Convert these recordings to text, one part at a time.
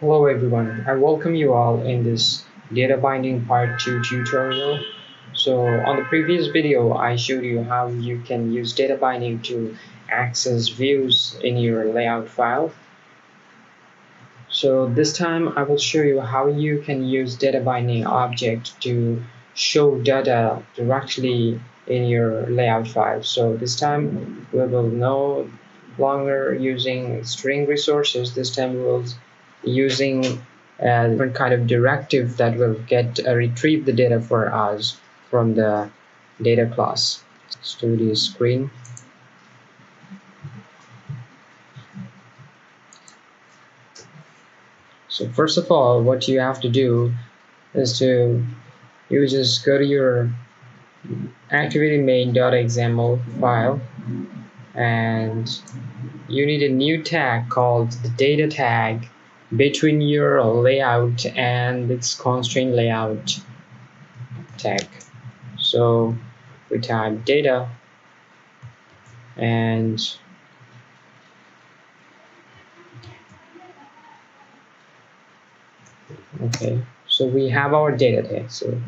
Hello everyone, I welcome you all in this data binding part 2 tutorial. So on the previous video I showed you how you can use data binding to access views in your layout file. So this time I will show you how you can use data binding object to show data directly in your layout file. So this time we will no longer using string resources. This time we will using a different kind of directive that will retrieve the data for us from the data class. Let's do the screen. So first of all, what you have to do is you just go to your activity main.xml file and you need a new tag called the data tag between your layout and its constraint layout tag. So we type data and okay, so we have our data tag. So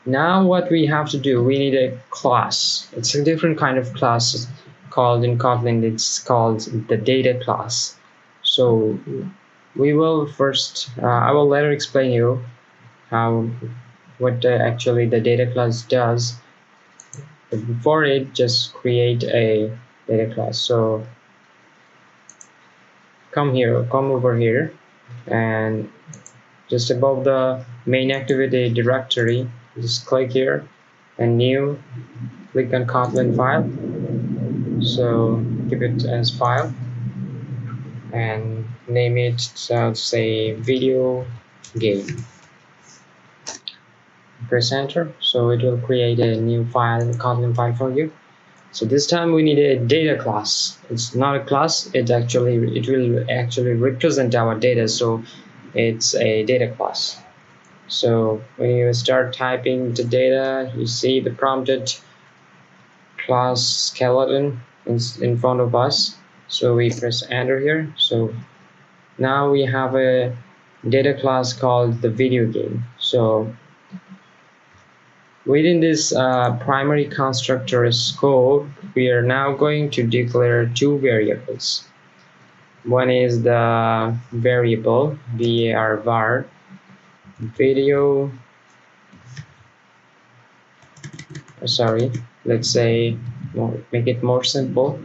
now what we have to do, we need a class. It's a different kind of class called in Kotlin, it's called the data class. So we will first, I will later explain you what actually the data class does. But before it, just create a data class. So come over here, and just above the main activity directory, just click here and new, click on Kotlin file. So keep it as file and name it, say video game. Press enter, so it will create a new file, Kotlin file for you. So this time we need a data class. It's not a class, it will actually represent our data, so it's a data class. So when you start typing the data, you see the prompted class skeleton in front of us. So we press enter here. So now we have a data class called the video game. So within this primary constructor scope, we are now going to declare two variables. One is the variable var video, let's say, make it more simple,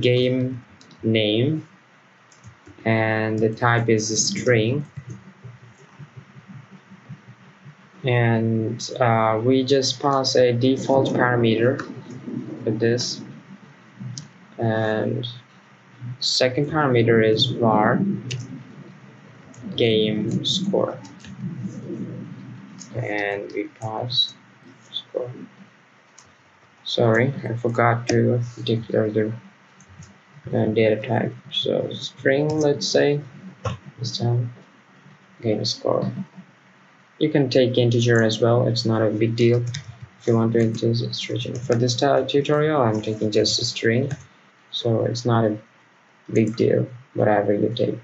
game name, and the type is a string, and we just pass a default parameter with this, and second parameter is var game score, and we pass score. Sorry, I forgot to declare the data type. So string, let's say, this time game score. You can take integer as well, it's not a big deal if you want to use a string. For this tutorial I'm taking just a string, so it's not a big deal whatever you take.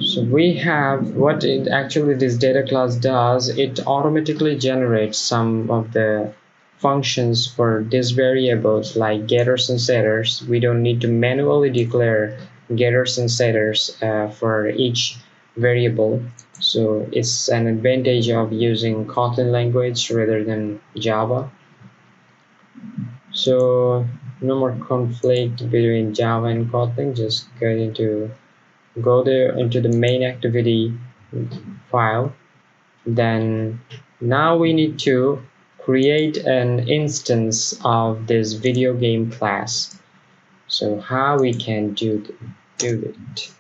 So we have what this data class does. It automatically generates some of the functions for these variables like getters and setters. We don't need to manually declare getters and setters for each variable. So it's an advantage of using Kotlin language rather than Java. So no more conflict between Java and Kotlin. Just go there into the main activity file. Then now we need to create an instance of this video game class. So how we can do it?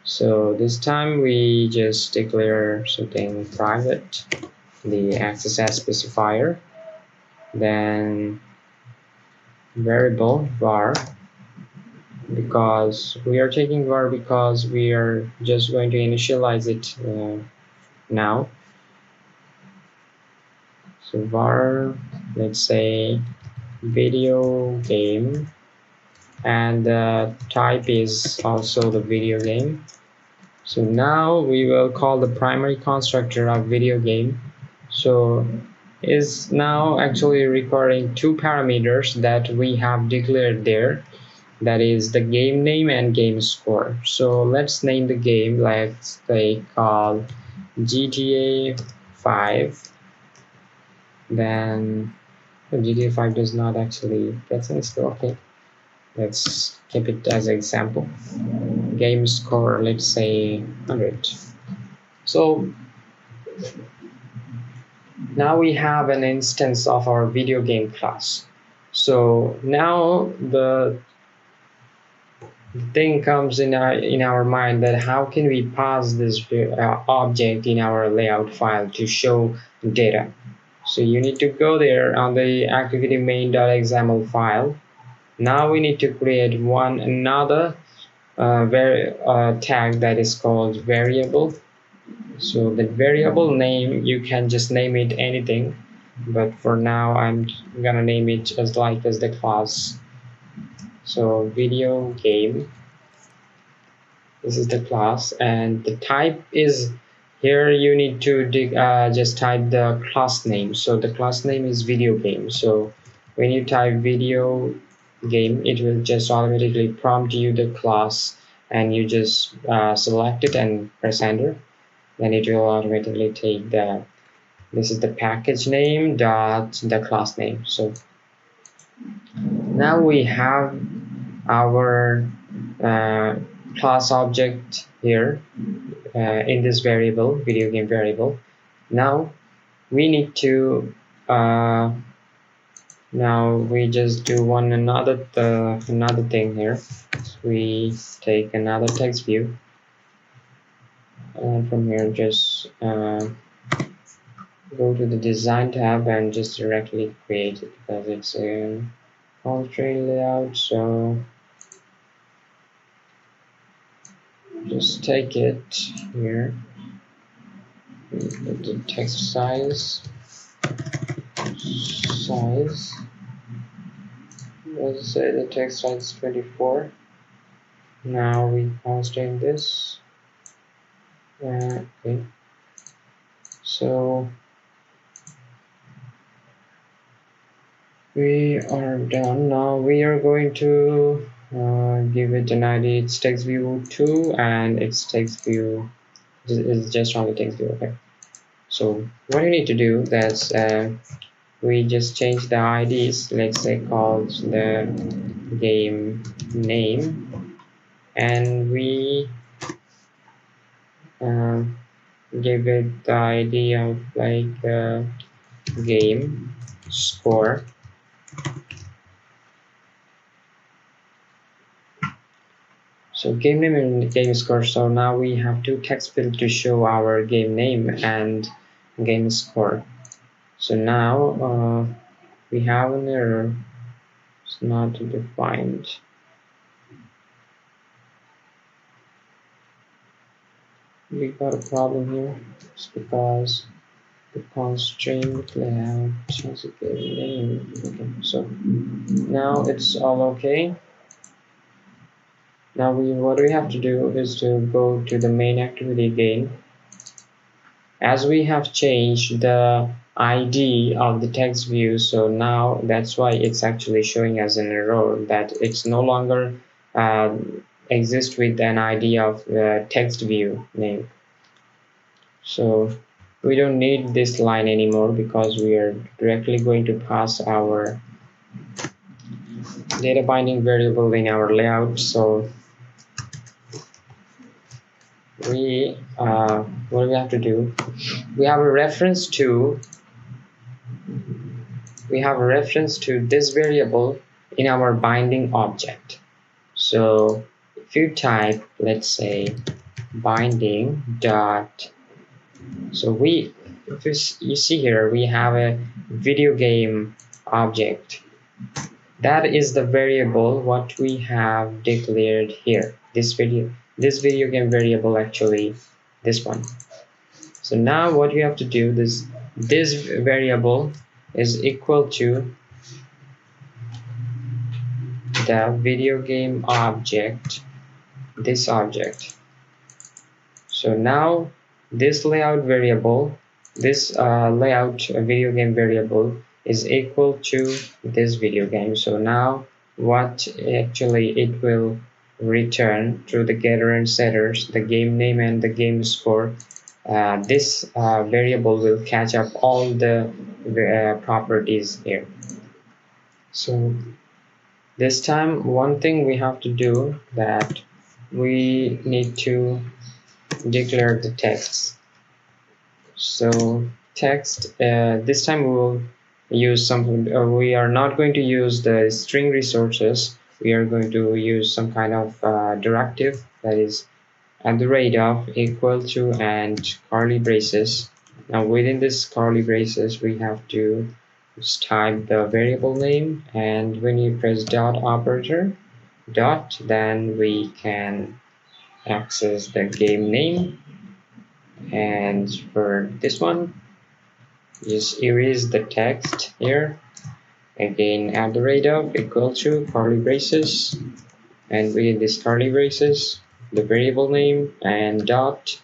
So this time we just declare something private, the access as specifier, then variable var, because we are taking var because we are just going to initialize it now. So var, let's say video game, and the type is also the video game. So now we will call the primary constructor of video game. So is now actually requiring two parameters that we have declared there, that is the game name and game score. So let's name the game, let's say call GTA 5. Then GTA 5 does not actually get sense. Okay, let's keep it as an example. Game score, let's say 100. So now we have an instance of our video game class. So now the thing comes in our mind, that how can we pass this object in our layout file to show data. So you need to go there on the activity main.xml file. Now we need to create another tag that is called variable. So the variable name, you can just name it anything, but for now I'm gonna name it just like as the class. So video game, this is the class, and the type is, here you need to just type the class name. So the class name is video game. So when you type video game, it will just automatically prompt you the class, and you just select it and press enter. Then it will automatically take this is the package name dot the class name. So now we have our class object here in this variable, video game variable. Now we need to now we just do another thing here. So we take another text view, and from here just go to the design tab and just directly create it, because it's a constraint layout. So just take it here, put the text size, let's say the text size is 24. Now we constrain this. Okay, so we are done. Now we are going to give it an ID. It's text view 2, and it's text view is just only text view. Okay, so what you need to do, that's we just change the IDs. Let's say called the game name, and we give it the ID of like game score. So game name and game score. So now we have two text fields to show our game name and game score. So now we have an error. It's not defined. We got a problem here. It's because the constraint layout has a game name. Okay, so now it's all okay. Now what we have to do is to go to the main activity again. As we have changed the ID of the text view, so now that's why it's actually showing as an error, that it's no longer exists with an ID of text view name. So we don't need this line anymore, because we are directly going to pass our data binding variable in our layout. So what do we have to do? We have a reference to this variable in our binding object. So if you type, let's say binding dot, so you see here we have a video game object. That is the variable what we have declared here. This video game variable, actually this one. So now what we have to do, this variable is equal to the video game object, this object. So now this layout variable, this layout video game variable is equal to this video game. So now what actually it will return through the getter and setters, the game name and the game score. This variable will catch up all the properties here. So this time one thing we have to do, that we need to declare the text. So text, this time we will use something, we are not going to use the string resources. We are going to use some kind of directive, that is at the rate of equal to and curly braces. Now within this curly braces we have to just type the variable name, and when you press dot operator dot, then we can access the game name. And for this one, just erase the text here. Again, at the rate of equal to curly braces, and within this curly braces, the variable name and dot,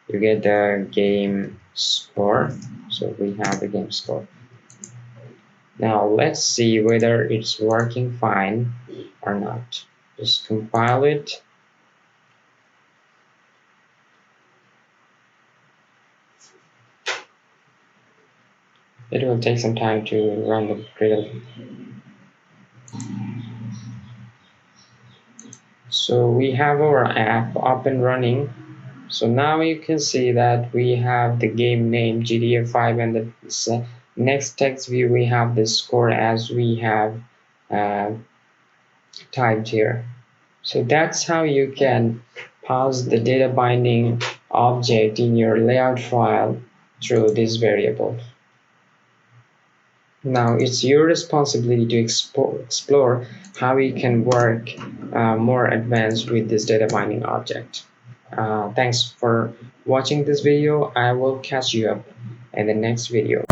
you get the game score. So we have the game score. Now let's see whether it's working fine or not. Just compile it. It will take some time to run the Github. So we have our app up and running. So now you can see that we have the game name GTA 5, and the next text view we have the score as we have typed here. So that's how you can pass the data binding object in your layout file through this variable. Now it's your responsibility to explore how you can work more advanced with this data binding object. Thanks for watching this video. I will catch you up in the next video.